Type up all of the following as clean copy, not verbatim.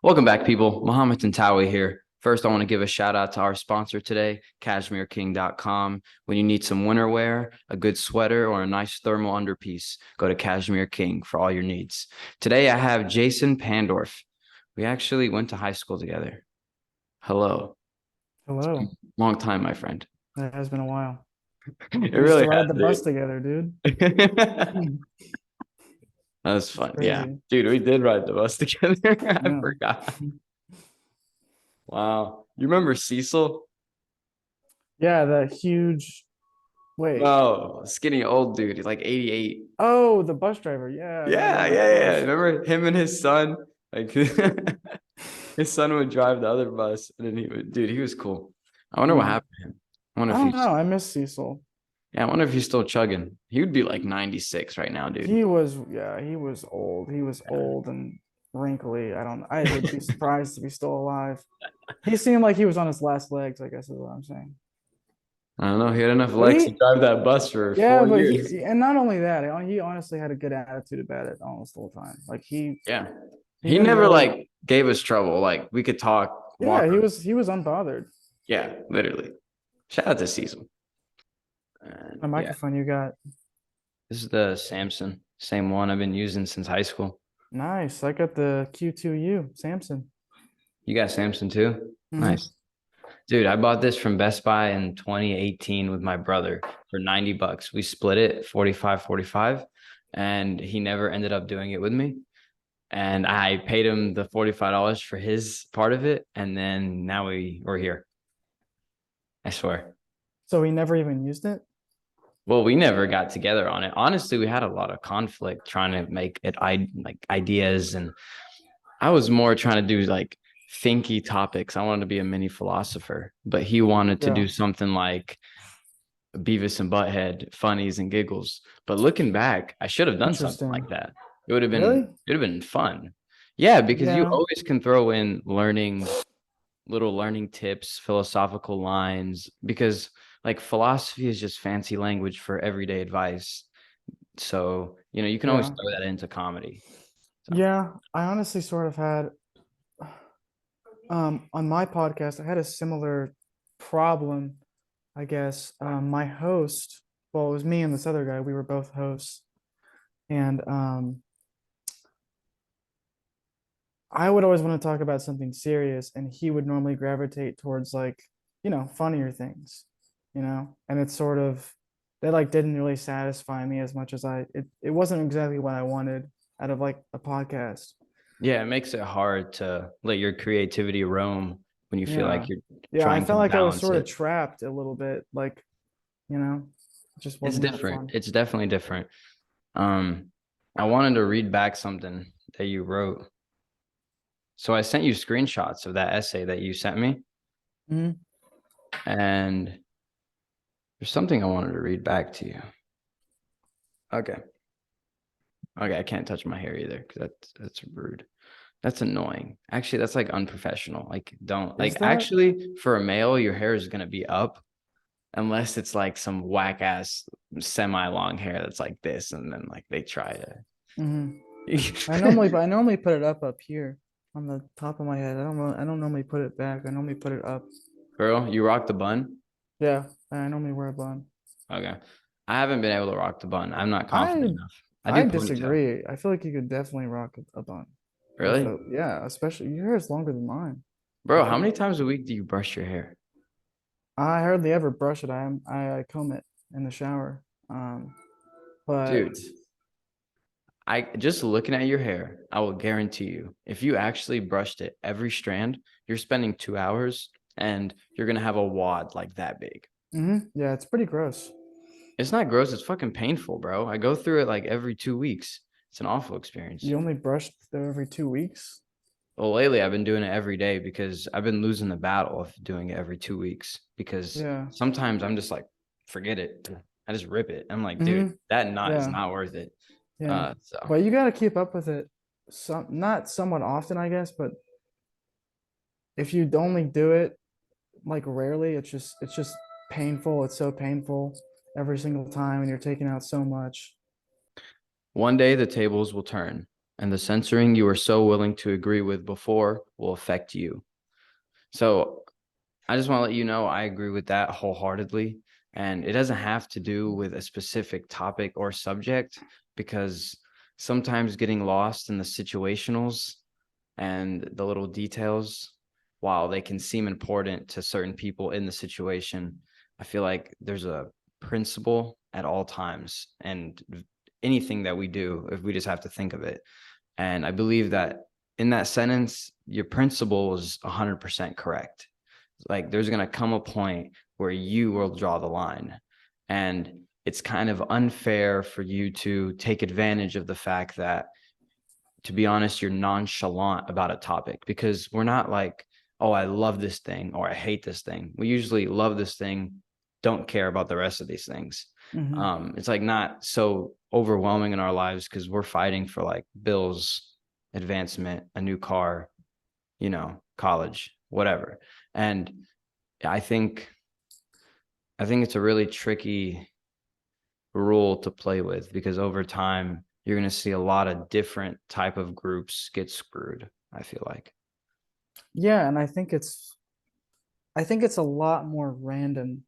Welcome back, people. Mohammed Tantawi here. First, I want to give a shout out to our sponsor today, CashmereKing.com. When you need some winter wear, a good sweater, or a nice thermal underpiece, go to Cashmere King for all your needs. Today, I have Jason Pandorf. We actually went to high school together. Hello. It's been Hello. a long time, my friend. It has been a while. It We used really to ride has, the bus together, dude. dude. Hmm. That was It's fun. Yeah. crazy. Dude, we did ride the bus together. I Yeah. forgot. Wow. You remember Cecil? Yeah, that huge. Wait. No, skinny old dude. He's like 88. Oh, the bus driver. Yeah, yeah, Yeah, yeah, of yeah, yeah. course. Remember him and his son? Like his son would drive the other bus, and then dude, he was cool. I wonder what Yeah. happened to him. I wonder I if don't he's, know. I miss Cecil. yeah, I wonder if he's still chugging. He would be like 96 right now, dude. He was old. He was Yeah. old and wrinkly. I would be surprised if he's still alive. He seemed like he was on his last legs, I guess is what I'm saying. I don't know. He had enough But legs to drive that bus for yeah, 4 years. and not only that, he honestly had a good attitude about it almost the whole time. Like Yeah. he He didn't never really. like gave us trouble. Like we could talk, walk. Yeah, he was unbothered. Yeah, literally. Shout out to Cecil. The Yeah, microphone you got. this is the Samsung, same one I've been using since high school. Nice. I got the Q2U Samson. You got Samsung too? Mm-hmm. Nice. Dude, I bought this from Best Buy in 2018 with my brother for 90 bucks. We split it 45-45, and he never ended up doing it with me. And I paid him the $45 for his part of it, and then now we're here. I swear. So he never even used it. Well, we never got together on it. Honestly, we had a lot of conflict trying to make it like ideas, and I was more trying to do like thinky topics. I wanted to be a mini philosopher, but he wanted to Yeah. do something like Beavis and Butthead, funnies and giggles. But looking back, I should have done something like Interesting. that. Really? It would have been fun. Yeah, because you Yeah. always can throw in little learning tips, philosophical lines, because like philosophy is just fancy language for everyday advice. So, you can always Yeah. throw that into comedy. So, Yeah. I honestly sort of had on my podcast, I had a similar problem, I guess. My host, well, it was me and this other guy, we were both hosts. And I would always want to talk about something serious, and he would normally gravitate towards like, funnier things, and it's sort of that like didn't really satisfy me as much as it wasn't exactly what I wanted out of like a podcast. yeah, it makes it hard to let your creativity roam when you feel Yeah. like you're Yeah, I trying to felt like I was balance sort of it. trapped a little bit, like, it just It's wasn't that different. fun. It's definitely different. Um, I wanted to read back something that you wrote. So I sent you screenshots of that essay that you sent me, Mhm. and there's something I wanted to read back to you. Okay. Okay, I can't touch my hair either because that's rude. That's annoying. Actually, that's like unprofessional. Like, don't Is like that? actually for a male, your hair is gonna be up unless it's like some whack ass semi long hair that's like this, and then like they try Mhm. to. I normally put it up here on the top of my head. I don't normally put it back. I normally put it up. Girl, you rock the bun? Yeah, I normally wear a bun. Okay. I haven't been able to rock the bun. I'm not confident I enough. I do I ponytail. disagree. I feel like you could definitely rock a bun with Really? a yeah, especially your hair is longer than mine. I Bro, how think many times a week do you brush your hair? I hardly ever brush it. I comb it in the shower. But Dude, I just looking at your hair, I will guarantee you, if you actually brushed it every strand, you're spending 2 hours and you're gonna have a wad like that big. yeah, it's pretty gross. It's not gross, it's fucking painful, bro. I go through it like every 2 weeks. It's an awful experience. You only brush them every 2 weeks. Well, lately I've been doing it every day because I've been losing the battle of doing it every 2 weeks because Yeah. sometimes I'm just like, forget it. I just rip it. I'm like, dude, hmm that knot is Yeah. not worth it. Yeah. So But you got to keep up with it. Not somewhat often, I guess, but if you only do it like rarely, it's just painful. It's so painful every single time, and you're taking out so much. one day the tables will turn And the censoring you were so willing to agree with before will affect you. So I just want to let you know I agree with that wholeheartedly. And it doesn't have to do with a specific topic or subject, because sometimes getting lost in the situationals and the little details, while they can seem important to certain people in the situation, I feel like there's a principle at all times. And anything that we do, if we just have to think of it. And I believe that in that sentence, your principle is 100% correct. Like there's going to come a point where you will draw the line. And it's kind of unfair for you to take advantage of the fact that, to be honest, you're nonchalant about a topic, because we're not like, oh, I love this thing or I hate this thing. We usually love this thing, don't care about the rest of these things. It's like not so overwhelming in our lives because we're fighting for like bills, advancement, a new car, college, whatever. And I think it's a really tricky rule to play with, because over time you're going to see a lot of different type of groups get screwed, I feel like. Yeah, and I think it's a lot more random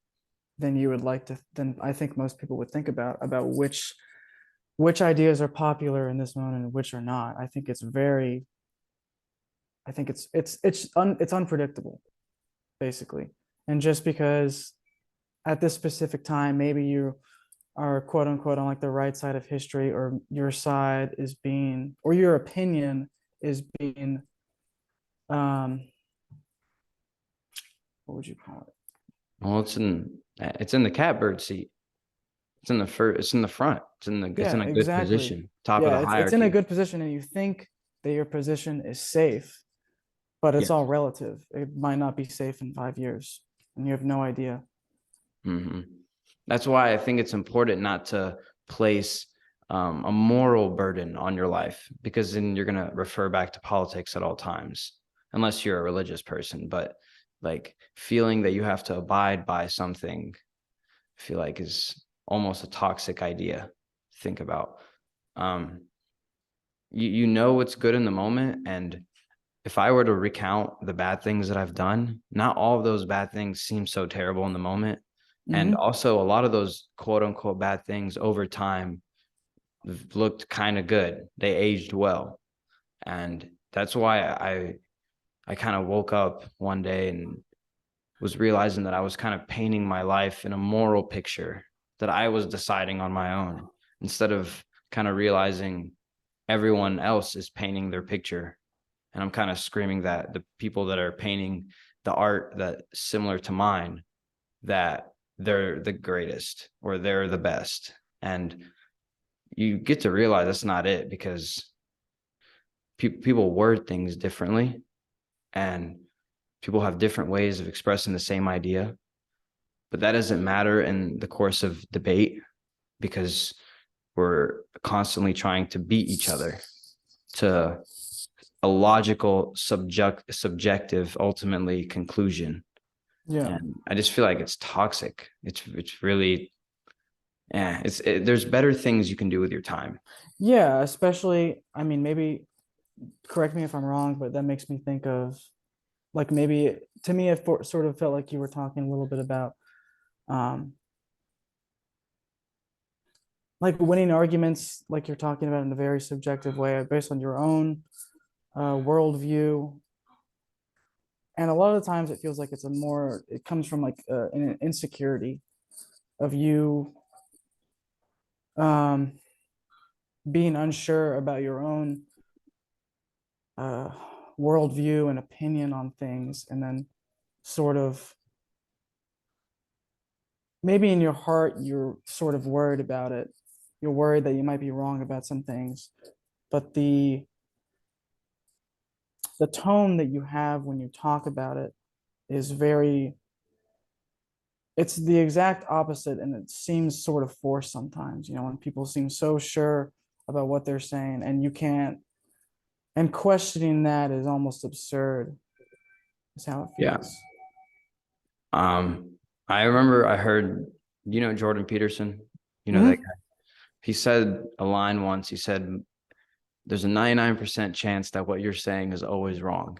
than you would like to than I think most people would think about which ideas are popular in this moment and which are not. I think it's unpredictable, basically. And just because at this specific time maybe you are quote unquote on like the right side of history, or your side is being, or your opinion is being, um what would you call it? Well, it's in the catbird seat. It's in the first, it's in the front. It's Yeah, in a good exactly. position, top of Yeah, the it's in a hierarchy. good position, and you think that your position is safe, but it's Yeah. all relative. It might not be safe in 5 years, and you have no idea. Hmm. That's why I think it's important not to place a moral burden on your life, because then you're going to refer back to politics at all times, unless you're a religious person. But like feeling that you have to abide by something, I feel like is almost a toxic idea to think about. Um, you know what's good in the moment, and if I were to recount the bad things that I've done, not all of those bad things seem so terrible in the moment. And Hmm. also, a lot of those quote unquote bad things over time looked kind of good. They aged well. And that's why I kind of woke up one day and was realizing that I was kind of painting my life in a moral picture that I was deciding on my own, instead of kind of realizing everyone else is painting their picture. And I'm kind of screaming that the people that are painting the art that's similar to mine, that they're the greatest or they're the best. And you get to realize that's not it, because people word things differently, and people have different ways of expressing the same idea. But that doesn't matter in the course of debate, because we're constantly trying to beat each other to a logical subjective ultimately conclusion. Yeah. And I just feel like it's toxic. It's really, yeah, there's better things you can do with your time. Yeah, especially, I mean, maybe correct me if I'm wrong, but that makes me think of like maybe to me sort of felt like you were talking a little bit about um like winning arguments, like you're talking about in a very subjective way based on your own worldview. And a lot of the times it feels like it comes from like an insecurity of you um, being unsure about your own uh, worldview and opinion on things. And then sort of maybe in your heart, you're sort of worried about it. You're worried that you might be wrong about some things, but the tone that you have when you talk about it is very, it's the exact opposite, and it seems sort of forced sometimes, when people seem so sure about what they're saying and you can't, and questioning that is almost absurd, is how it Yeah. feels. I remember I heard, Jordan Peterson, that Hmm. guy. He said a line once. He said, there's a 99% chance that what you're saying is always wrong.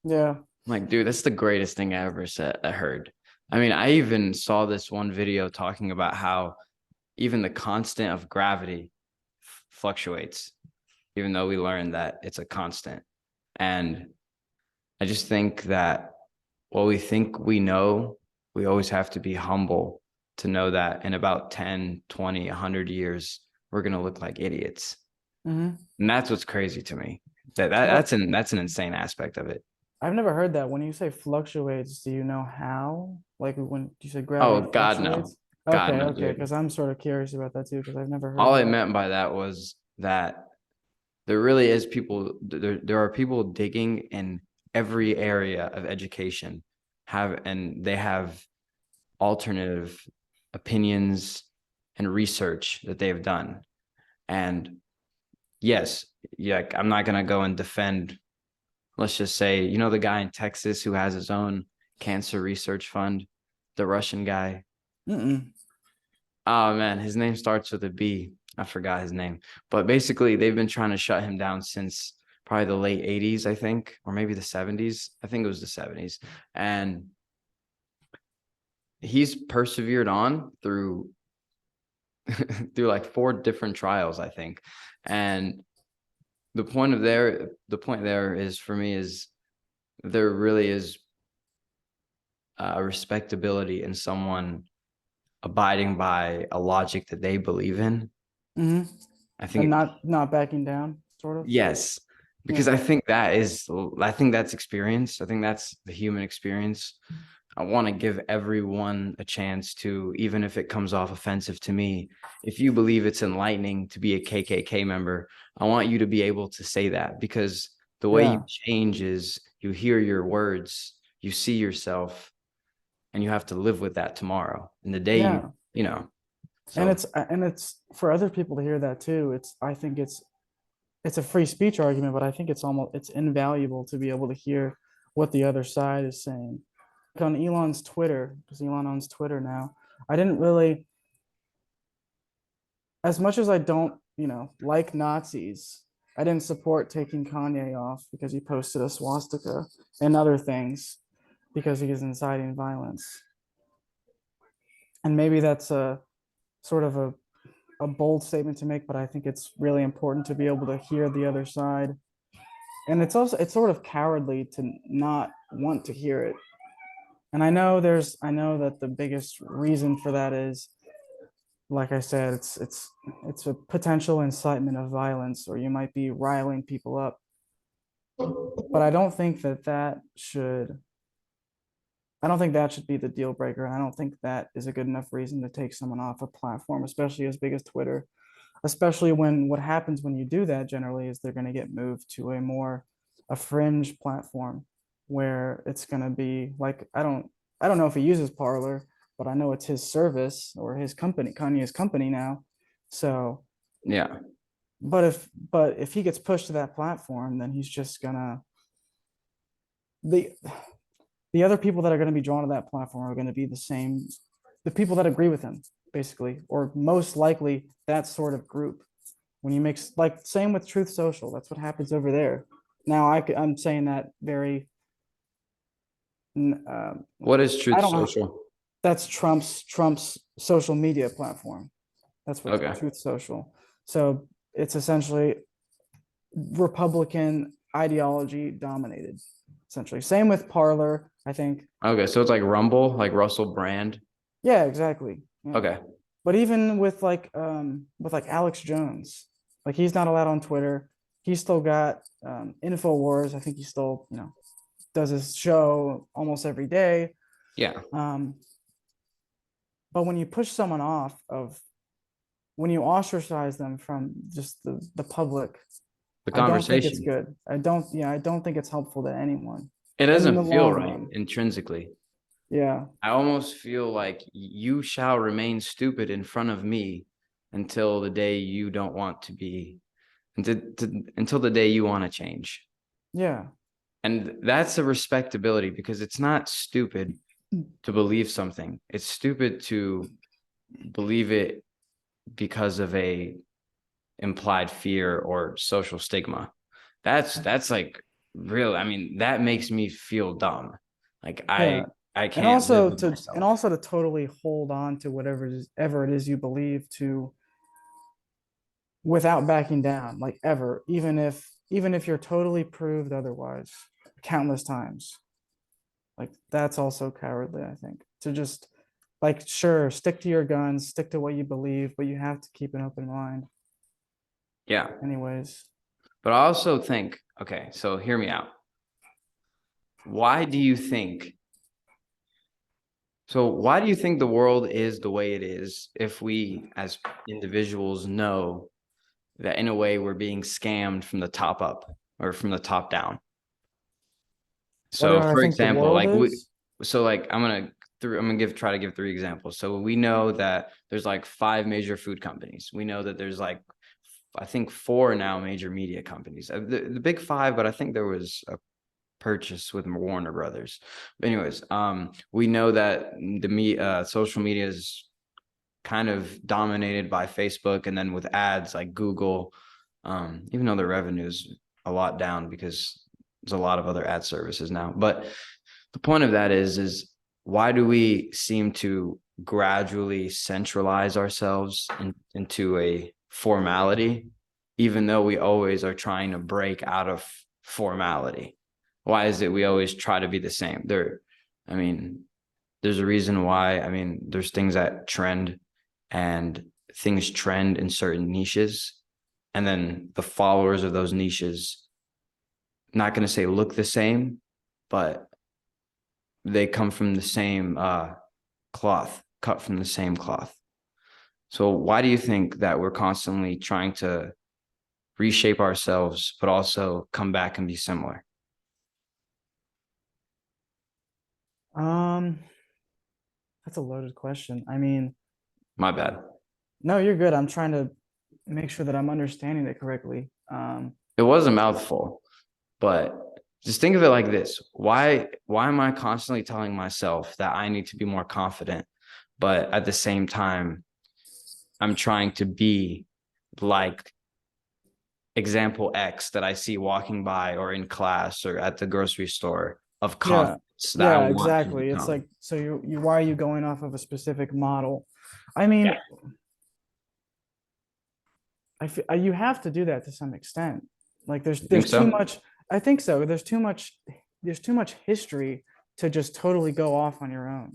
Yeah. I'm like, dude, that's the greatest thing I heard. I mean, I even saw this one video talking about how even the constant of gravity fluctuates, even though we learned that it's a constant. And I just think that what we think we know, we always have to be humble to know that in about 10, 20, 100 years, we're going to look like idiots. Mm-hmm. And that's what's crazy to me. Well, That's an insane aspect of it. I've never heard that. When you say fluctuates, do you know how? Like when you said Oh, gravity God, no. fluctuates? God, Okay, no, okay, dude. because I'm sort of curious about that too, because I've never heard All I that. meant by that was that there really is there are people digging in every area of education and they have alternative opinions and research that they've done. And yes, yeah, I'm not going to go and defend, let's just say, the guy in Texas who has his own cancer research fund, the Russian guy. Mm-mm. Oh man, his name starts with a B. I forgot his name. But basically, they've been trying to shut him down since probably the late 80s, I think, or maybe the 70s. I think it was the 70s. And he's persevered on through through like 4 different trials, I think. And the point there is for me is there really is a respectability in someone abiding by a logic that they believe in. Mm-hmm. I And think not backing down, sort of. yes, because Yeah. I think that's experience. I think that's the human experience. I want to give everyone a chance to, even if it comes off offensive to me, if you believe it's enlightening to be a KKK member, I want you to be able to say that because the way you Yeah. change is you hear your words, you see yourself, and you have to live with that tomorrow. And the day Yeah. And so it's for other people to hear that too. I think it's a free speech argument, but I think it's invaluable to be able to hear what the other side is saying. Like on Elon's Twitter, because Elon owns Twitter now, I didn't really, as much as I don't, like Nazis, I didn't support taking Kanye off because he posted a swastika and other things because he is inciting violence. And maybe that's a sort of a bold statement to make, but I think it's really important to be able to hear the other side. And it's sort of cowardly to not want to hear it. And I know that the biggest reason for that is, like I said, it's a potential incitement of violence, or you might be riling people up. But I don't think that should be the deal breaker. And I don't think that is a good enough reason to take someone off a platform, especially as big as Twitter. Especially when what happens when you do that generally is they're going to get moved to a fringe platform where it's going to be like I don't know if he uses Parler, but I know it's his service or his company, Kanye's company now. So, yeah. but if he gets pushed to that platform, then he's just gonna the the other people that are going to be drawn to that platform are going to be the people that agree with him, basically, or most likely that sort of group. When you mix, like, same with Truth Social, that's what happens over there. Now, I'm saying that very, What is I Truth don't know. Social? That's Trump's social media platform. That's what Okay. Truth Social. So it's essentially Republican ideology dominated, essentially. Same with Parler, I think. Okay, so it's like Rumble, like Russell Brand. Yeah, exactly. Yeah. Okay. But even with like Alex Jones, like he's not allowed on Twitter. He's still got InfoWars. I think he still, does his show almost every day. Yeah. Um, but when you push someone off of when you ostracize them from just the public, The I don't think it's conversation. good. I don't think it's helpful to anyone. It And in the doesn't feel long right run, intrinsically. yeah, I almost feel like you shall remain stupid in front of me until the day you don't want to be, until the day you want to change. yeah, And that's a respectability because it's not stupid to believe something. It's stupid to believe it because of a implied fear or social stigma. That's like real. I mean, that makes me feel dumb. Like Yeah. I And can't live also with to and myself. also to totally hold on to whatever ever it is you believe to without backing down, like ever, even if you're totally proved otherwise countless times. Like that's also cowardly, I think. To just like sure, stick to your guns, stick to what you believe, but you have to keep an open mind Yeah. anyways. But I also think, okay, so hear me out. Why do you think why do you think the world is the way it is if we as individuals know that in a way we're being scammed from the top up or from the top down? What do So I for think the example, world like is? I'm gonna try to give 3 examples. So we know that there's like 5 major food companies. We know that there's like I think 4 now major media companies. The big 5, but I think there was a purchase with Warner Brothers. But anyways, we know that social media is kind of dominated by Facebook, and then with ads like Google, even though their revenue is a lot down because there's a lot of other ad services now. But the point of that is why do we seem to gradually centralize ourselves into a formality, even though we always are trying to break out of formality? Why is it we always try to be the same? I mean, there's a reason why. I mean, there's things that trend and things trend in certain niches. And then the followers of those niches, not going to say look the same, but they come from the same cloth, cut from the same cloth. So why do you think that we're constantly trying to reshape ourselves, but also come back and be similar? Um, that's a loaded question. I mean, My bad. no, you're good. I'm trying to make sure that I'm understanding it correctly. It was a mouthful, but just think of it like this. Why am I constantly telling myself that I need to be more confident, but at the same time, I'm trying to be like example X that I see walking by or in class or at the grocery store of Yeah, confidence that I yeah, want to exactly. It's become. like so you why are you going off of a specific model? I mean, Yeah. you have to do that to some extent. Like You there's think too so? much. I think so. There's too much history to just totally go off on your own,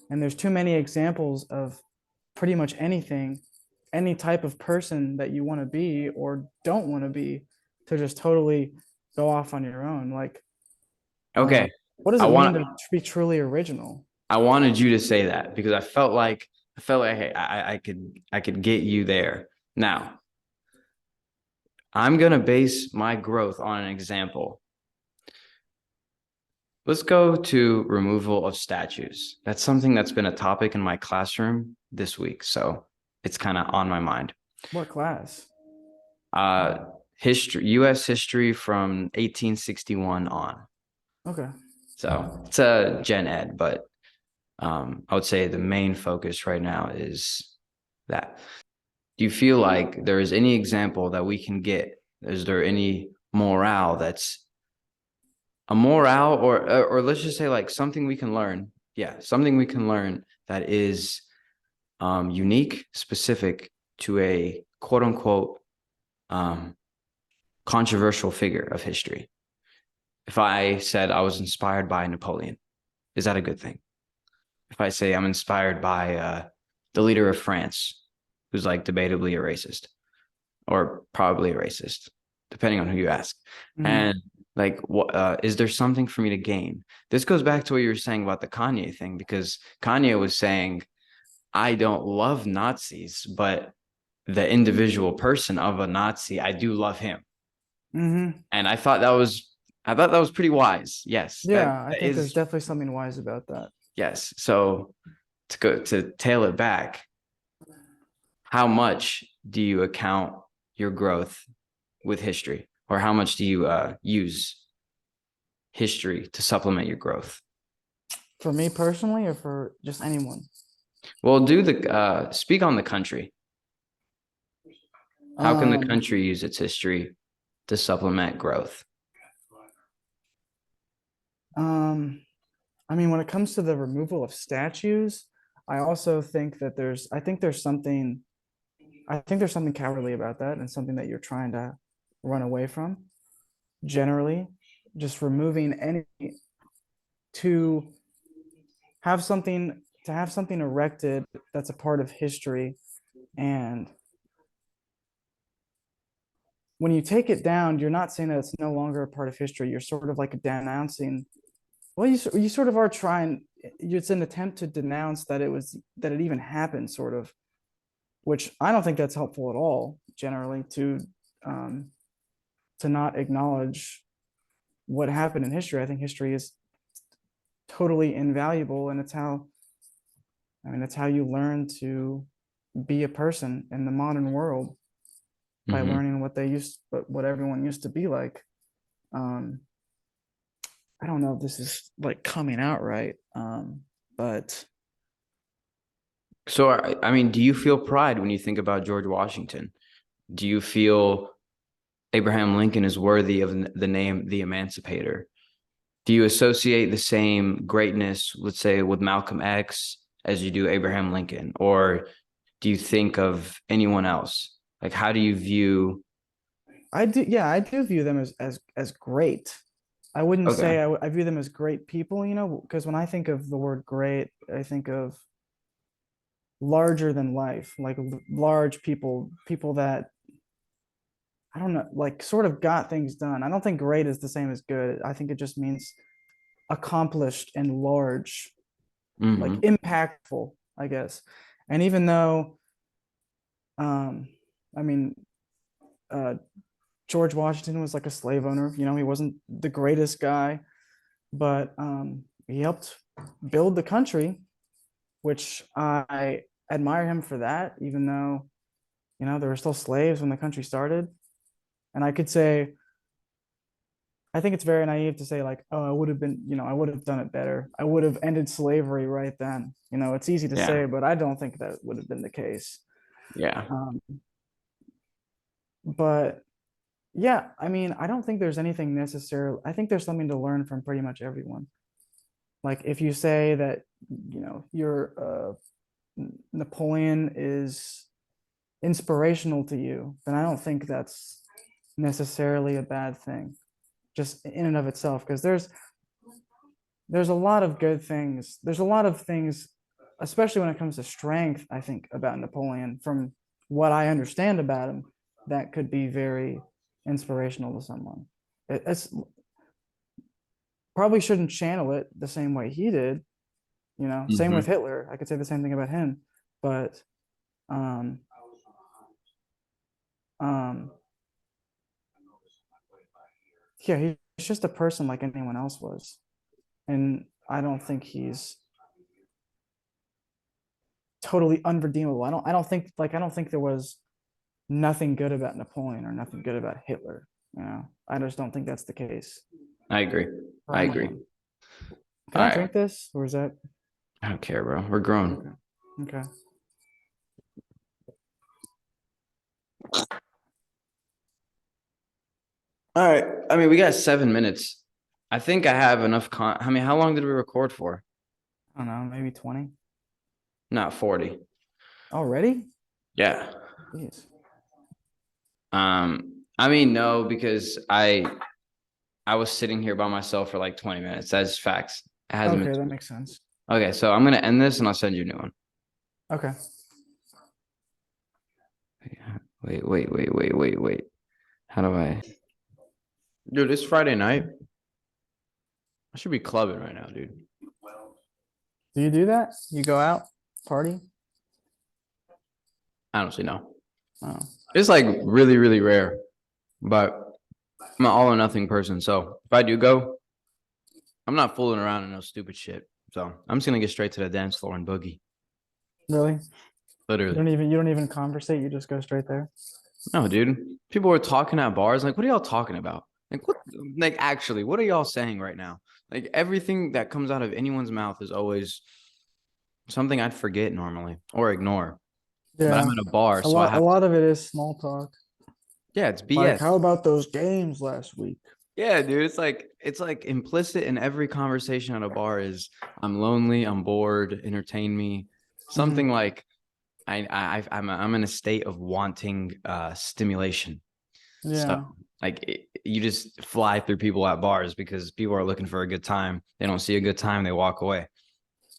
and there's too many examples of pretty much anything, any type of person that you want to be or don't want to be, to just totally go off on your own. Like, uh, Okay. what does I it mean want to be truly original? I wanted you to say that because I felt like hey, I could get you there. Now, I'm gonna base my growth on an example. Let's go to removal of statues. That's something that's been a topic in my classroom this week, so it's kind of on my mind. What class? Uh, history, U.S. history from 1861 on. Okay. So it's a gen ed, but I would say the main focus right now is that. Do you feel like there is any example that we can get? Is there any morale that's a morale or let's just say like something we can learn? Yeah, something we can learn that is unique, specific to a quote unquote um, controversial figure of history. If I said I was inspired by Napoleon, is that a good thing? If I say I'm inspired by the leader of France, who's like debatably a racist or probably a racist, depending on who you ask. Mhm. And like, what is there something for me to gain? This goes back to what you were saying about the Kanye thing, because Kanye was saying, I don't love Nazis, but the individual person of a Nazi, I do love him. Mhm. And I thought that was pretty wise. Yes, that, Yeah, I that think there's is definitely something wise about that. yes. So to tail it back, how much do you account your growth with history, or how much do you use history to supplement your growth? For me personally, or for just anyone? Well, do the speak on the country. How can the Um, country use its history to supplement growth? um, I mean, when it comes to the removal of statues, I also think that I think there's something cowardly about that and something that you're trying to run away from. Generally, just removing any to have something erected that's a part of history, and when you take it down, you're not saying that it's no longer a part of history. You're sort of like denouncing. Well, you sort of are trying. It's an attempt to denounce that it even happened, sort of, which I don't think that's helpful at all. Generally, um, to not acknowledge what happened in history. I think history is totally invaluable, and it's how you learn to be a person in the modern world by Hmm. learning what everyone used to be like. Um, I don't know if this is like coming out right, but So, I mean, do you feel pride when you think about George Washington? Do you feel Abraham Lincoln is worthy of the name the Emancipator? Do you associate the same greatness, let's say, with Malcolm X as you do Abraham Lincoln? Or do you think of anyone else? Like, how do you view? I do. Yeah, I do view them as great. I wouldn't Okay. say I view them as great people, because when I think of the word great, I think of larger than life, like large people that I don't know, like sort of got things done. I don't think great is the same as good. I think it just means accomplished and large, like Hmm. impactful, I guess. And even though, um, I mean, uh, George Washington was like a slave owner, he wasn't the greatest guy, but he helped build the country, which I admire him for that, even though, there were still slaves when the country started. And I could say, I think it's very naive to say like, oh, I would have done it better. I would have ended slavery right then. It's easy to Yeah. say, but I don't think that would have been the case. Yeah. Um, but yeah, I mean, I don't think there's anything necessarily. I think there's something to learn from pretty much everyone. Like if you say that, your Napoleon is inspirational to you, then I don't think that's necessarily a bad thing, just in and of itself, because there's a lot of good things. There's a lot of things, especially when it comes to strength, I think about Napoleon, from what I understand about him, that could be very inspirational to someone. It's probably shouldn't channel it the same way he did, same with Hmm. Hitler. I could say the same thing about him, but um um yeah, he's just a person like anyone else was. And I don't think he's totally unredeemable. I don't think there was nothing good about Napoleon or nothing good about Hitler. I just don't think that's the case I agree. for I agree. anyone. Can All I right. drink this, or is that I don't care, bro. We're grown. okay? Okay. All right. I mean, we got 7 minutes. I think I have enough I mean, how long did we record for? I don't know, maybe 20 Not 40. already. Yeah. Jeez. I mean, no, because I was sitting here by myself for like 20 minutes. That's facts. It hasn't Okay, been. that makes sense. Okay, so I'm gonna end this and I'll send you a new one. Okay. Wait. How do I? Dude, it's Friday night. I should be clubbing right now, dude. Do you do that? You go out, party? I honestly know. Oh, It's like really, really rare, but I'm an all or nothing person. So if I do go, I'm not fooling around in no stupid shit. So I'm just gonna get straight to the dance floor and boogie. really? Literally. You don't even conversate. You just go straight there. No, dude. People were talking at bars. Like, what are y'all talking about? Like, what? Like, actually, what are y'all saying right now? Like, everything that comes out of anyone's mouth is always something I'd forget normally or ignore. But I'm Yeah, at a bar, so I a have to. lot of it is small talk. Yeah, it's Like, how BS. about those games last week? Yeah, dude, it's like implicit in every conversation at a bar is I'm lonely, I'm bored, entertain me. Something Hmm. like I'm in a state of wanting stimulation. So Yeah. like you just fly through people at bars because people are looking for a good time. They don't see a good time, they walk away.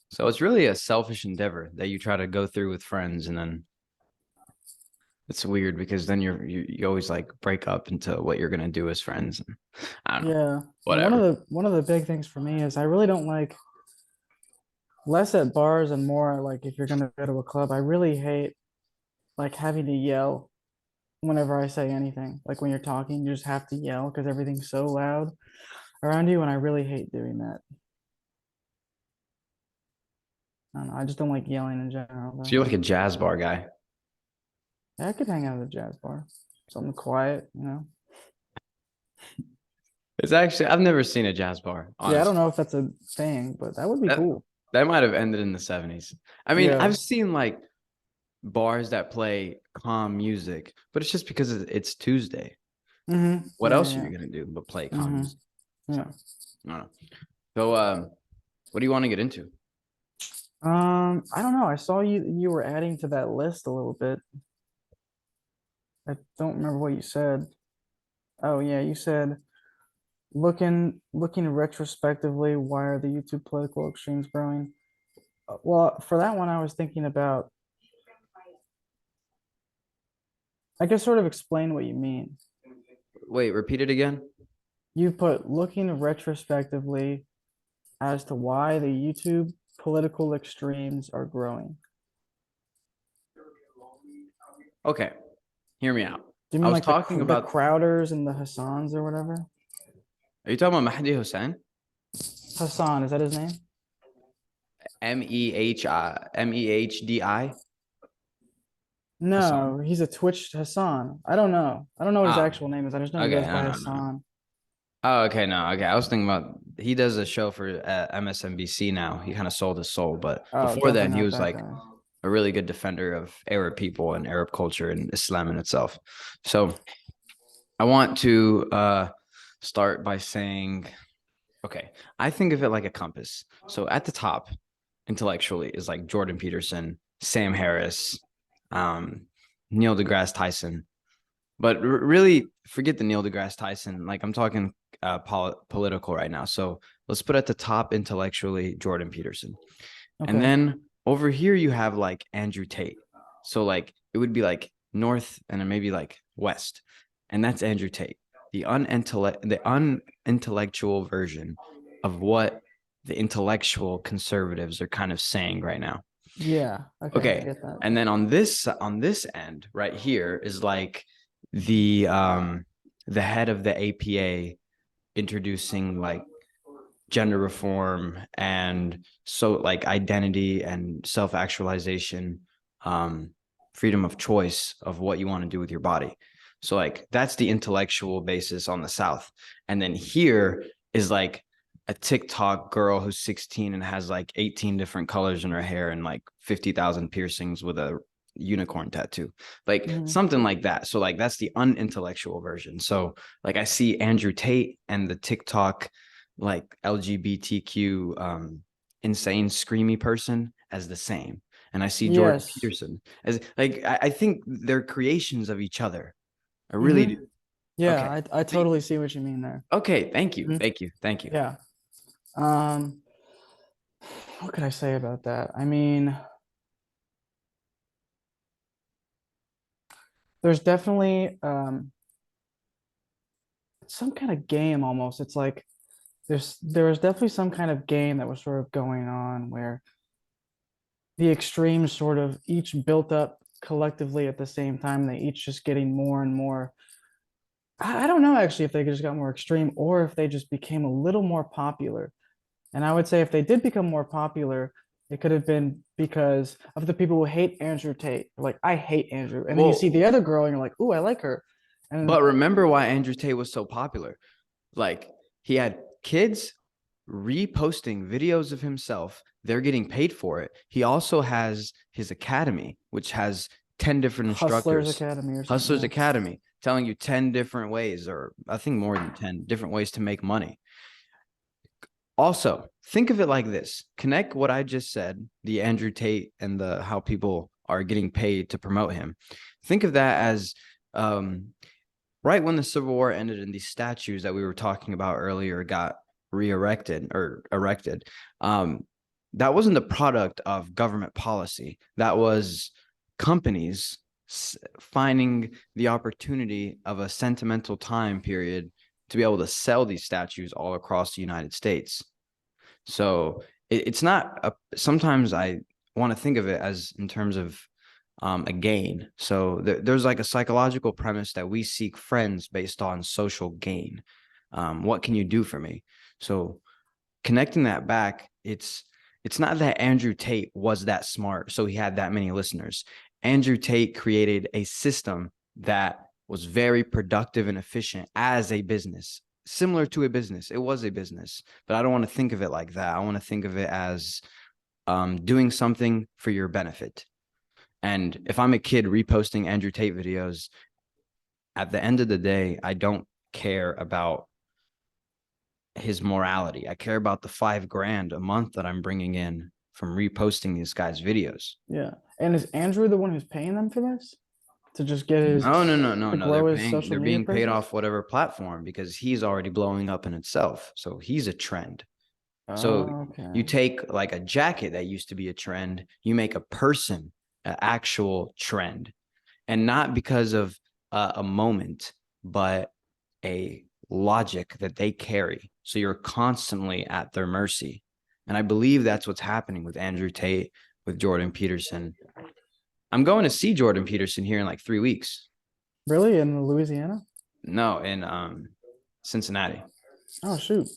So it's really a selfish endeavor that you try to go through with friends, and then it's weird because then you always like break up into what you're gonna do as friends. I don't know, Yeah. And whatever. one of the big things for me is I really don't like less at bars and more like if you're gonna go to a club. I really hate like having to yell whenever I say anything. Like when you're talking, you just have to yell because everything's so loud around you, and I really hate doing that. I don't know. I just don't like yelling in general, So though. you're like a jazz bar guy. Yeah, I could hang out at a jazz bar, something quiet, It's actually I've never seen a jazz bar, Yeah, I don't honestly. know if that's a thing, but that would be That cool. that might have ended in the 70s. I mean, Yeah. I've seen like bars that play calm music, but it's just because it's Tuesday. What Yeah, else are yeah, you gonna do but play yeah. calm music? So Yeah. I don't know. So what do you want to get into? I don't know. I saw you were adding to that list a little bit. I don't remember what you said. Oh yeah, you said looking retrospectively, why are the YouTube political extremes growing? Well, for that one, I was thinking about, I guess sort of explain what you mean. Wait, repeat it again. You put looking retrospectively as to why the YouTube political extremes are growing. Okay, hear me out. Do you I mean was like talking the about. Crowders and the Hassans or whatever? Are you talking about Mahdi Hussein? Hassan, is that his name? Mehdi Hassan. No, he's a Twitch Hassan. I don't know. I don't know what his Ah, actual name is. I just know he okay, goes no, by no, no. Hassan. Oh, okay, no, okay. I was thinking about he does a show for MSNBC now. He kind of sold his soul, but Oh, before then, definitely he not was that like guy. a really good defender of Arab people and Arab culture and Islam in itself. So I want to start by saying, okay, I think of it like a compass. So at the top, intellectually, is like Jordan Peterson, Sam Harris, um, Neil deGrasse Tyson. But really, forget the Neil deGrasse Tyson. Like I'm talking political right now. So let's put at the top intellectually Jordan Peterson. And Okay. then over here you have like Andrew Tate. So like it would be like north and then maybe like west. And that's Andrew Tate, the unintellectual version of what the intellectual conservatives are kind of saying right now. Yeah. Okay, I Okay. get that. And then on this end right here is like the head of the APA introducing like gender reform and so like identity and self-actualization, freedom of choice of what you want to do with your body. So like that's the intellectual basis on the South. And then here is like a TikTok girl who's 16 and has like 18 different colors in her hair and like 50,000 piercings with a unicorn tattoo, like Hmm. something like that. So like that's the unintellectual version. So like I see Andrew Tate and the TikTok like LGBTQ insane screamy person as the same. And I see Jordan Yes. Peterson as like I think they're creations of each other. I really Hmm. do. Yeah, Okay. I totally see what you mean there. Okay. Thank you. Mhm. Thank you. Thank you. Yeah. Um, what could I say about that? I mean, there's definitely some kind of game almost. It's like there was definitely some kind of game that was sort of going on where the extremes sort of each built up collectively at the same time. They each just getting more and more. I don't know actually if they just got more extreme or if they just became a little more popular. And I would say if they did become more popular, it could have been because of the people who hate Andrew Tate. Like, I hate Andrew. And then you see Well, the other girl and you're like, ooh, I like her. And but remember why Andrew Tate was so popular? Like he had kids reposting videos of himself. They're getting paid for it. He also has his academy, which has 10 different Hustlers instructors. Academy or something. Hustlers Yeah. Academy. telling you 10 different ways, or I think more than 10 different ways to make money. Also, think of it like this. Connect what I just said, the Andrew Tate and the how people are getting paid to promote him. Think of that as right when the Civil War ended and these statues that we were talking about earlier got re-erected or erected. That wasn't the product of government policy. That was companies finding the opportunity of a sentimental time period to be able to sell these statues all across the United States. So it's not sometimes I want to think of it as in terms of a gain. So there's like a psychological premise that we seek friends based on social gain. What can you do for me? So connecting that back, it's not that Andrew Tate was that smart, so he had that many listeners. Andrew Tate created a system that was very productive and efficient as a business, similar to a business. It was a business, but I don't want to think of it like that. I want to think of it as doing something for your benefit. And if I'm a kid reposting Andrew Tate videos, at the end of the day, I don't care about his morality. I care about the $5,000 a month that I'm bringing in from reposting these guys' videos. Yeah. And is Andrew the one who's paying them for this? To just get his No. to They're grow his paying. social They're media being paid presence? off whatever platform because he's already blowing up in itself. So he's a trend. So Oh, you okay. take like a jacket that used to be a trend, you make a person an actual trend, and not because of a moment, but a logic that they carry. So you're constantly at their mercy. And I believe that's what's happening with Andrew Tate, with Jordan Peterson. I'm going to see Jordan Peterson here in like 3 weeks. Really? In Louisiana? No, in Cincinnati. Oh shoot.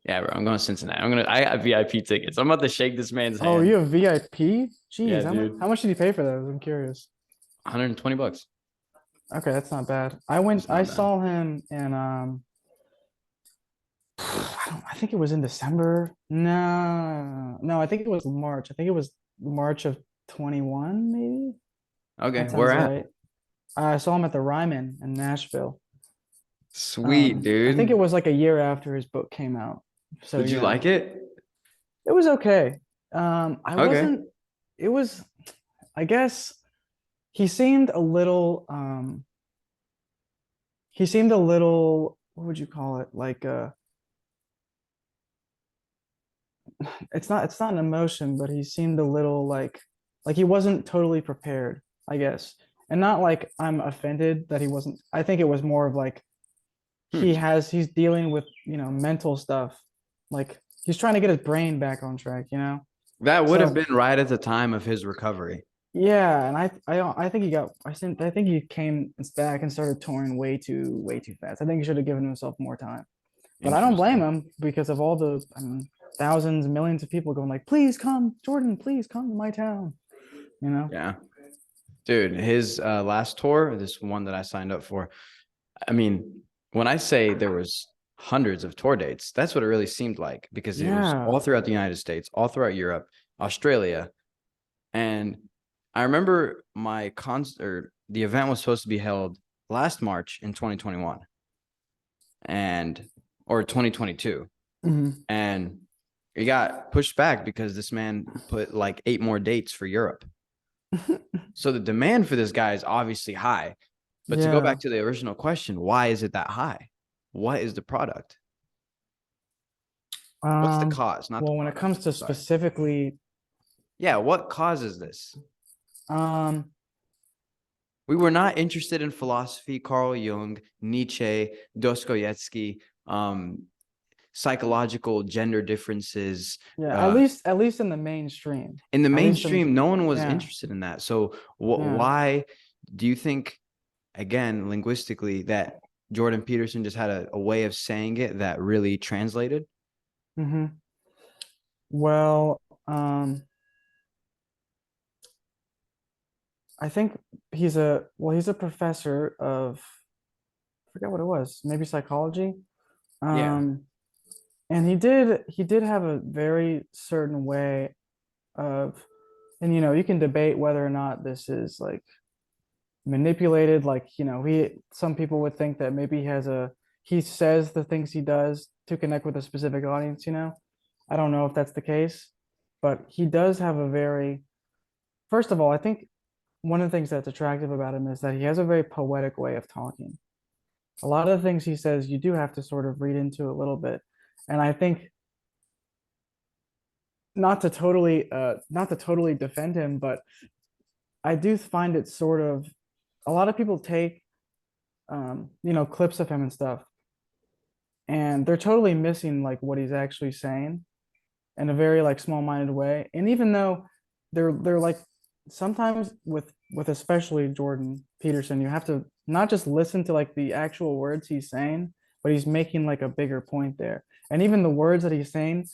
Yeah, bro, I'm going to Cincinnati. I got VIP tickets. I'm about to shake this man's Oh, hand. you have VIP? Yeah, Jeez, dude. how much did you pay for those? I'm curious. $120. Okay, that's not bad. It's I not bad. saw him in I think it was in December. No, I think it was March. I think it was March of 21, maybe. Okay, That where sounds at? right. I saw him at the Ryman in Nashville. Sweet, I think it dude. was like a year after his book came out. So Did you yeah, like it? it was okay. I Okay. wasn't, it was, I guess he seemed a little, what would you call it? Like, it's not an emotion, but he seemed a little like he wasn't totally prepared, I guess. And not like I'm offended that he wasn't. I think it was more of like Hmm. he's dealing with, mental stuff. Like he's trying to get his brain back on track. That would have So been right at the time of his recovery. yeah, and I think I think he came back and started touring way too fast. I think he should have given himself more time. But I don't blame Interesting. him because of all the thousands, millions of people going like, please come, Jordan, please come to my town. You know? Yeah. Dude, his last tour, this one that I signed up for, I mean, when I say there was hundreds of tour dates, that's what it really seemed like because it was Yeah. all throughout the United States, all throughout Europe, Australia. And I remember my concert, the event was supposed to be held last March in 2021 and or 2022. Mhm. And it got pushed back because this man put like 8 more dates for Europe. So the demand for this guy is obviously high. But to go Yeah. back to the original question, why is it that high? What is the product? What's the cause, not the Well, when it product? comes to Sorry. specifically, Yeah, what causes this? um, We were not interested in philosophy, Carl Jung, Nietzsche, Dostoevsky, psychological gender differences. yeah, Uh, at least in the mainstream, in the at least in, mainstream, no one was yeah, interested in that. So yeah. why do you think, again, linguistically, that Jordan Peterson just had a way of saying it that really translated? Hmm. Well, I think he's a professor of, I forget what it was, maybe psychology. Yeah. Um, and he did have a very certain way of, and you can debate whether or not this is like manipulated. Like, some people would think that maybe he says the things he does to connect with a specific audience. I don't know if that's the case, but he does have a very, first of all, I think one of the things that's attractive about him is that he has a very poetic way of talking. A lot of the things he says, you do have to sort of read into a little bit. And I think not to totally defend him, but I do find it sort of, a lot of people take clips of him and stuff, and they're totally missing like what he's actually saying in a very like small-minded way. And even though they're like, sometimes with especially Jordan Peterson, you have to not just listen to like the actual words he's saying, but he's making like a bigger point there. And even the words that he's saying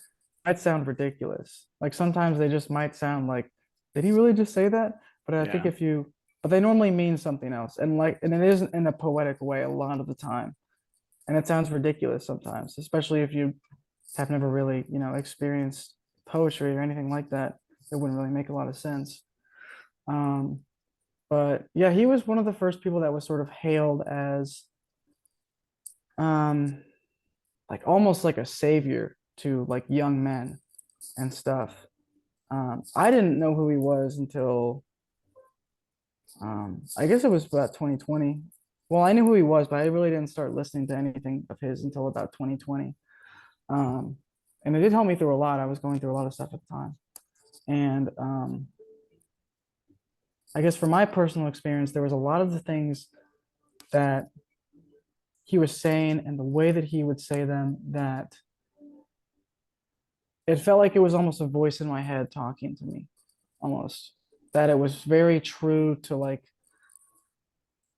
might sound ridiculous. Like sometimes they just might sound like, did he really just say that? But I think Yeah. but they normally mean something else. And it isn't in a poetic way a lot of the time. And it sounds ridiculous sometimes, especially if you have never really, experienced poetry or anything like that. It wouldn't really make a lot of sense. Um, but yeah, he was one of the first people that was sort of hailed as um, like almost like a savior to like young men and stuff. I didn't know who he was until I guess it was about 2020. Well, I knew who he was, but I really didn't start listening to anything of his until about 2020. Um, and it did help me through a lot. I was going through a lot of stuff at the time. And I guess from my personal experience, there was a lot of the things that he was saying and the way that he would say them that it felt like it was almost a voice in my head talking to me, almost. That it was very true to like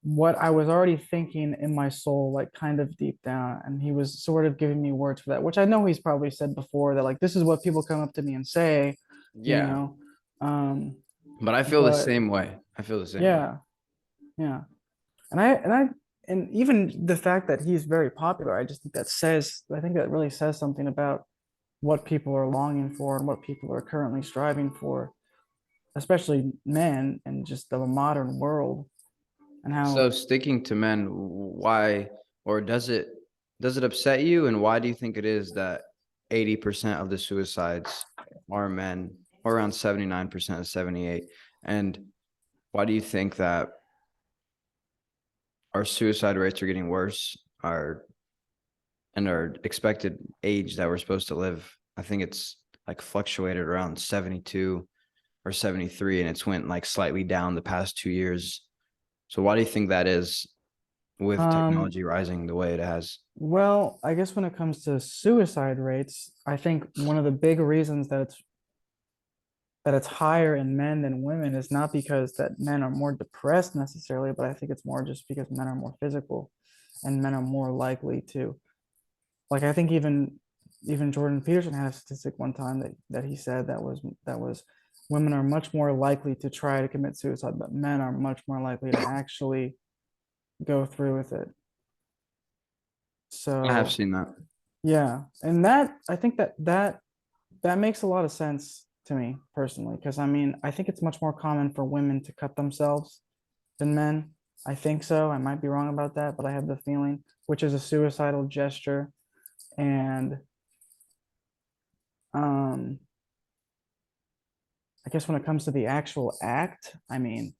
what I was already thinking in my soul, like kind of deep down. And he was sort of giving me words for that, which I know he's probably said before that like this is what people come up to me and say, you Yeah. know. Um, But I feel the but same way. I feel the same way. yeah, yeah. And even the fact that he's very popular, I think that really says something about what people are longing for and what people are currently striving for, especially men and just the modern world and So how sticking to men, why, or does it upset you? And why do you think it is that 80% of the suicides are men, or around 79% of 78? And why do you think that our suicide rates are getting worse? Our expected age that we're supposed to live, I think it's like fluctuated around 72 or 73, and it's went like slightly down the past 2 years. So why do you think that is, with um technology rising the way it has? well, I guess when it comes to suicide rates, I think one of the big reasons that it's higher in men than women is not because that men are more depressed necessarily, but I think it's more just because men are more physical and men are more likely to, like, I think even Jordan Peterson had a statistic one time that he said that was women are much more likely to try to commit suicide, but men are much more likely to actually go through with it. I have So seen that. yeah, and that I think that makes a lot of sense to me personally, because I mean I think it's much more common for women to cut themselves than men. I think so. I might be wrong about that, but I have the feeling, which is a suicidal gesture. And um, I guess when it comes to the actual act, I mean,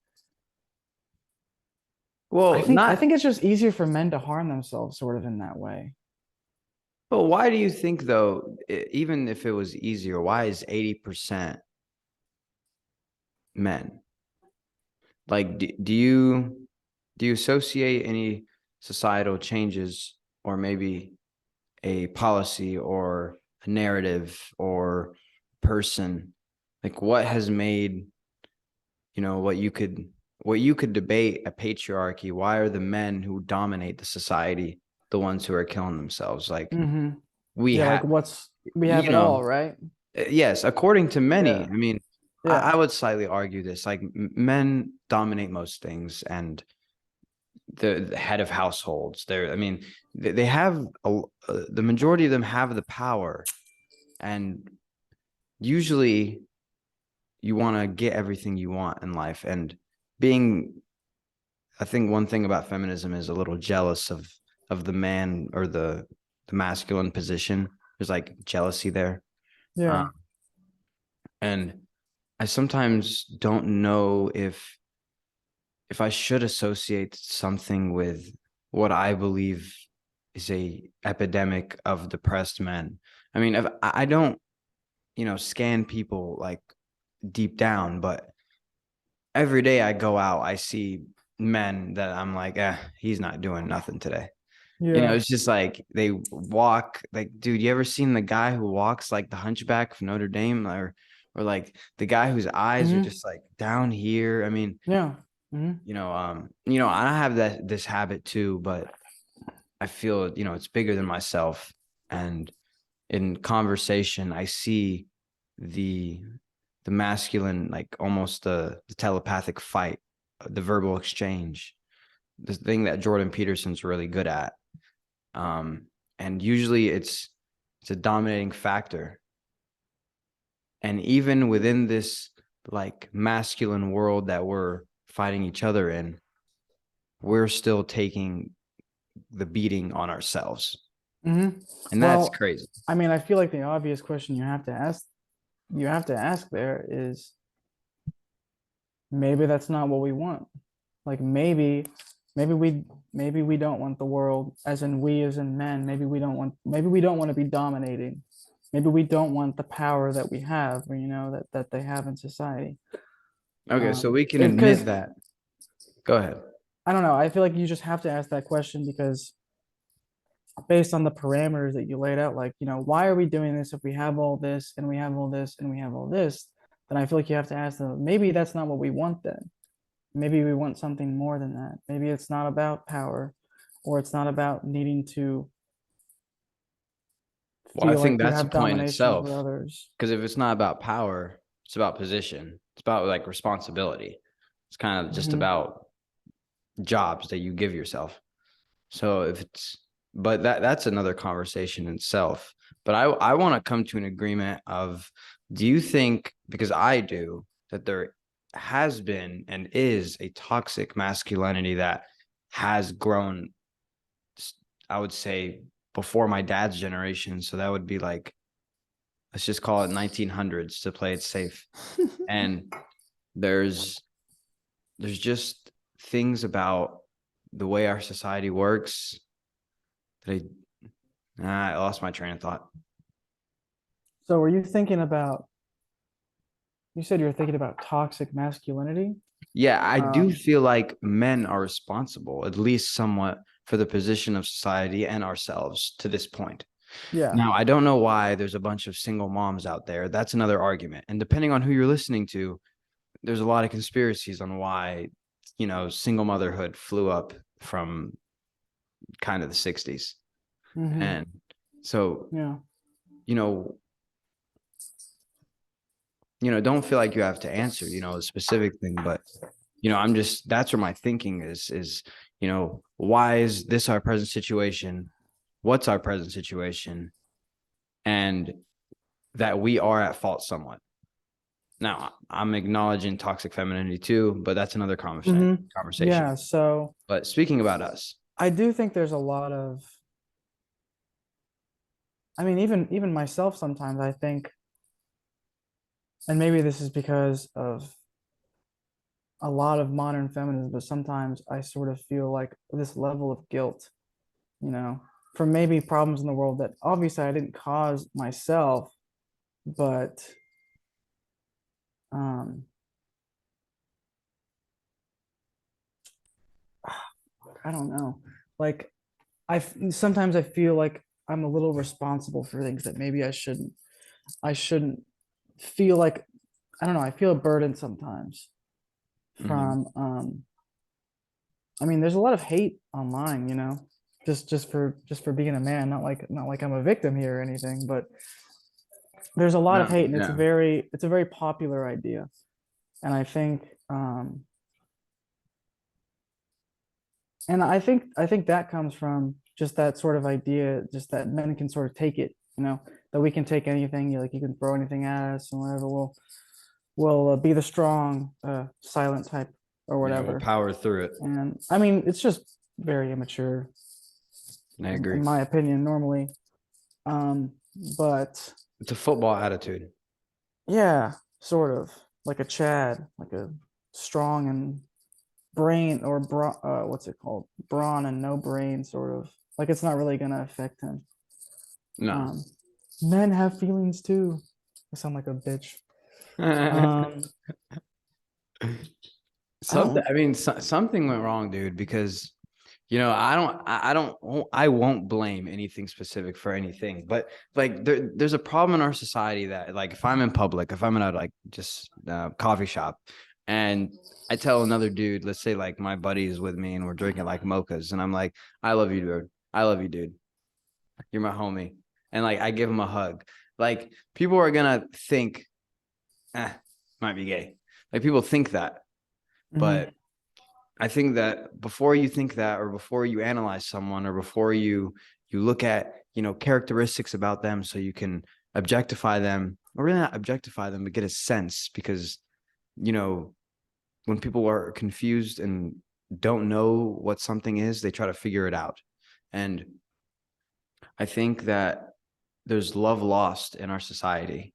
I Well, think I not, think it's just easier for men to harm themselves, sort of in that way. but why do you think though, even if it was easier, why is 80% men? Like, do you associate any societal changes, or maybe a policy or a narrative or person? Like, what has made, what you could debate a patriarchy? Why are the men who dominate the society the ones who are killing themselves? Like, Hmm. we Yeah, like have, we have you it all, know, right? yes, according to many. Yeah, I mean, I, yeah. I would slightly argue this. Like, men dominate most things, and the head of households. I mean, they have the majority of them have the power, and usually you want to get everything you want in life, and being I think one thing about feminism is a little jealous of the man or the masculine position. There's like jealousy there. Yeah. And I sometimes don't know if I should associate something with what I believe is a epidemic of depressed men. I mean, if, I don't, scan people like deep down, but every day I go out, I see men that I'm like, he's not doing nothing today. Yeah. It's just like they walk like, dude, you ever seen the guy who walks like the hunchback of Notre Dame or like the guy whose eyes are Hmm. just like down here? I mean, Yeah. Hmm. I have this habit too, but I feel, it's bigger than myself. And in conversation, I see the the masculine, like almost the telepathic fight, the verbal exchange, the thing that Jordan Peterson's really good at. And usually it's a dominating factor. And even within this like masculine world that we're fighting each other in, we're still taking the beating on ourselves. Hmm. And that's Well, crazy. I mean, I feel like the obvious question you have to ask there is maybe that's not what we want. Like maybe we maybe we don't want the world, as in we as in men, maybe we don't want to be dominating. Maybe we don't want the power that we have, or that they have in society. Okay, so we can Because admit that. Go ahead. I don't know, I feel like you just have to ask that question because based on the parameters that you laid out, like, why are we doing this if we have all this and we have all this and we have all this? Then I feel like you have to ask them, maybe that's not what we want then. Maybe we want something more than that. Maybe it's not about power, or it's not about needing to Well, I feel think like you that's a have point in domination over itself. others. Because if it's not about power, it's about position. It's about like responsibility. It's kind of just Hmm. about jobs that you give yourself. So if it's, but that's another conversation in itself. But I want to come to an agreement of, do you think, because I do, that there has been and is a toxic masculinity that has grown, I would say, before my dad's generation. So that would be like, let's just call it 1900s to play it safe. And there's just things about the way our society works that I lost my train of thought. So were you thinking about, you said you were thinking about toxic masculinity? Yeah, I do Um, feel like men are responsible, at least somewhat, for the position of society and ourselves to this point. yeah. Now, I don't know why there's a bunch of single moms out there. That's another argument. And depending on who you're listening to, there's a lot of conspiracies on why, single motherhood flew up from kind of the 60s. Hmm. And so, Yeah. you know, don't feel like you have to answer, a specific thing, but I'm just, that's where my thinking is, why is this our present situation? What's our present situation? And that we are at fault somewhat. Now, I'm acknowledging toxic femininity too, but that's another Hmm. conversation. Yeah. So But speaking about us, I do think there's a lot of, I mean, even myself sometimes I think, and maybe this is because of a lot of modern feminism, but sometimes I sort of feel like this level of guilt, you know, for maybe problems in the world that obviously I didn't cause myself, but um, I don't know. Like sometimes I feel like I'm a little responsible for things that maybe I shouldn't. I shouldn't feel like, I don't know. I feel a burden sometimes mhm. from I mean, there's a lot of hate online, just for being a man. Not like I'm a victim here or anything, but there's a lot of No, hate, and yeah. it's a very popular idea. And I think that comes from just that sort of idea, just that men can sort of take it, that we can take anything, like you can throw anything at us and whatever. We'll be the strong, silent type. or Yeah, we'll whatever. power through it. And I mean, it's just very immature, I agree. in my opinion, normally. Um, but It's a football attitude. yeah, sort of like a Chad, like a strong and brain or what's it called? Brawn and no brain, sort of. Like it's not really gonna affect him. No. Um, Men have feelings too. I sound like a bitch. Um, I Something, don't. I mean, something went wrong, dude, because I won't blame anything specific for anything, but like there's a problem in our society that like if I'm in public, if I'm in a like just coffee shop, and I tell another dude, let's say like my buddy is with me and we're drinking like mochas, and I'm like, I love you, dude. I love you, dude. You're my homie, and like I give him a hug. Like people are gonna think, might be gay. Like people think that, Mhm. but I think that before you think that, or before you analyze someone, or before you look at characteristics about them, so you can objectify them, or really not objectify them, but get a sense. Because you know when people are confused and don't know what something is, they try to figure it out. And I think that there's love lost in our society.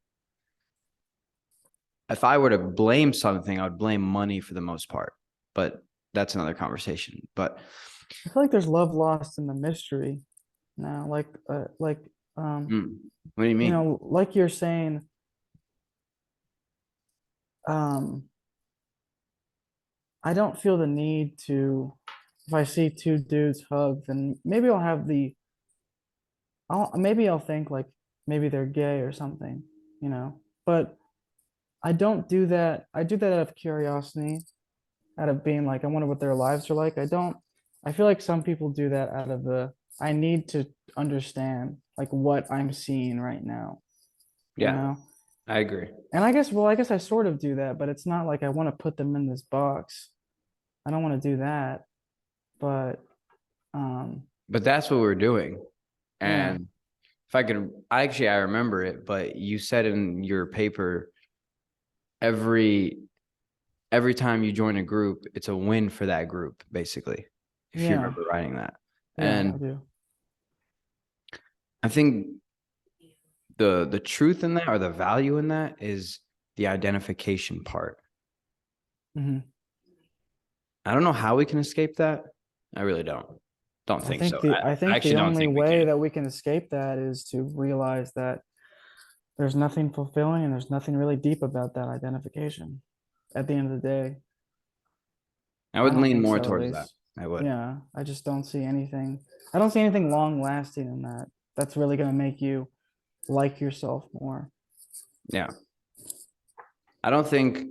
If I were to blame something, I would blame money for the most part, but that's another conversation. But I feel like there's love lost in the mystery now. Um, what do you mean? like you're saying, um, I don't feel the need to. If I see two dudes hug, then maybe I'll think like maybe they're gay or something, you know. But I don't do that. I do that out of curiosity, out of being like, I wonder what their lives are like. I feel like some people do that out of I need to understand like what I'm seeing right now, you Yeah, know? I agree. And I guess I sort of do that, but it's not like I want to put them in this box. I don't want to do that. But um, But that's what we're doing. yeah, And if I could, I remember it, but you said in your paper, every every time you join a group, it's a win for that group, basically, if you yeah, remember writing that. yeah, I And do. I think the truth in that, or the value in that, is the identification part. Hmm. I don't know how we can escape that. I really don't think so. I I think the actually don't only think we way can. that we can escape that is to realize that there's nothing fulfilling and there's nothing really deep about that identification at the end of the day. I I would don't lean think more so, at towards that. least. I would. Yeah, I just don't see anything. I don't see anything long lasting in that. That's really going to make you like yourself more. Yeah. I don't think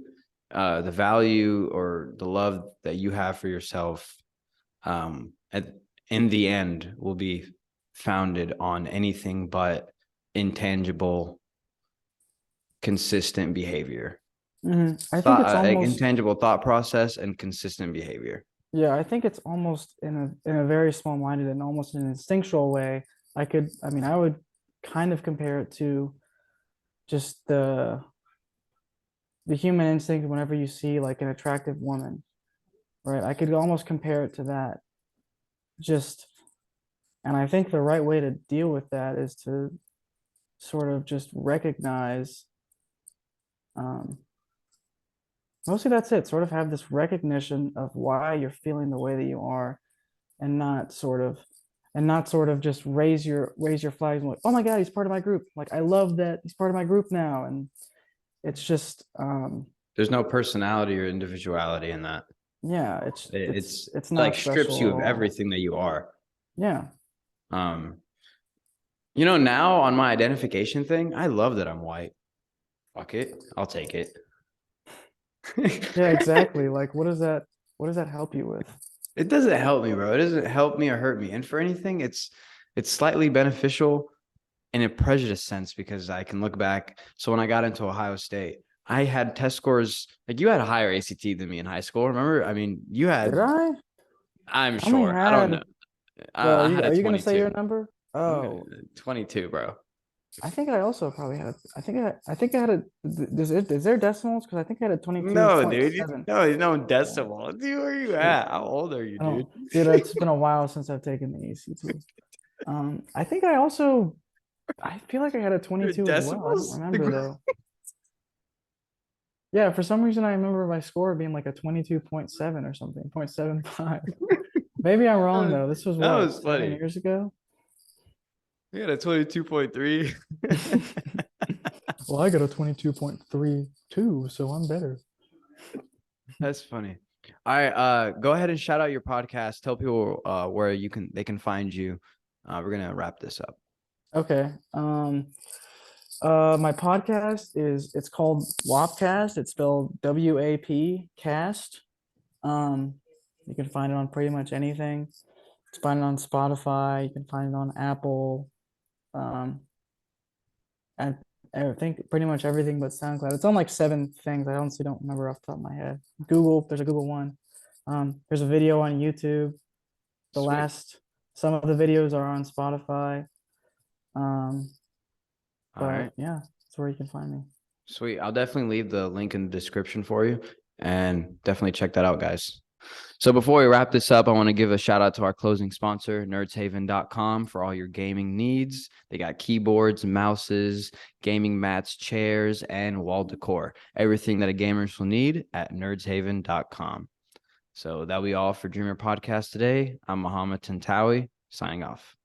the value or the love that you have for yourself at, in the end will be founded on anything but intangible, consistent behavior. I think it's Like almost, intangible thought process and consistent behavior. yeah, I think it's almost in a very small minded and almost an instinctual way. I mean, I would kind of compare it to just the human instinct whenever you see like an attractive woman, right? I could almost compare it to that. Just, and I think the right way to deal with that is to sort of just recognize, um, mostly that's it, sort of have this recognition of why you're feeling the way that you are, and not sort of just raise your flags and like, oh my God, he's part of my group. Like, I love that he's part of my group now. And it's just, There's no personality or individuality in that. yeah, it's Like not strips special you at of all. everything that you are. Yeah. Um, now on my identification thing, I love that I'm white. Fuck it. I'll take it. Yeah, exactly. Like, what does that help you with? It doesn't help me, bro. It doesn't help me or hurt me. And for anything, it's slightly beneficial in a prejudice sense, because I can look back. So when I got into Ohio State, I had test scores like you had a higher ACT than me in high school. Remember? I mean, you Did had. I? I'm I only sure. I don't know. had, well, I had a are you gonna say 22. your number? I'm gonna Oh, 22, bro. I think I also probably had. I think I had a. Is there decimals? Because I think I had a No, 22.7. dude. No Yeah. decimal. Dude, where you Shoot. at? How old are you, I don't, dude? dude. It's been a while since I've taken the ACT. I think I also. I feel like I had a Your 22 as well. I don't decimals? remember though. Yeah, for some reason I remember my score being like a 22.7 or something, 0.75. Maybe I'm wrong though. This was That what, was 7 funny. years ago? You got a 22.3. Well, I got a 22.32, so I'm better. That's funny. All right, go ahead and shout out your podcast. Tell people where they can find you. We're gonna wrap this up. Okay. My podcast it's called Wapcast. It's spelled WAP cast. Um, you can find it on pretty much anything. It's find it on Spotify. You can find it on Apple. Um, and I think pretty much everything but SoundCloud. It's on like 7 things. I honestly don't remember off the top of my head. Google, there's a Google one. There's a video on YouTube. The Sweet. last, some of the videos are on Spotify. Um, All but right. yeah, that's where you can find me. Sweet. I'll definitely leave the link in the description for you, and definitely check that out, guys. So before we wrap this up, I want to give a shout out to our closing sponsor, nerdshaven.com, for all your gaming needs. They got keyboards, mouses, gaming mats, chairs, and wall decor. Everything that a gamers will need at nerdshaven.com. So that'll be all for Dreamer Podcast today. I'm Muhammad Tantawi, signing off.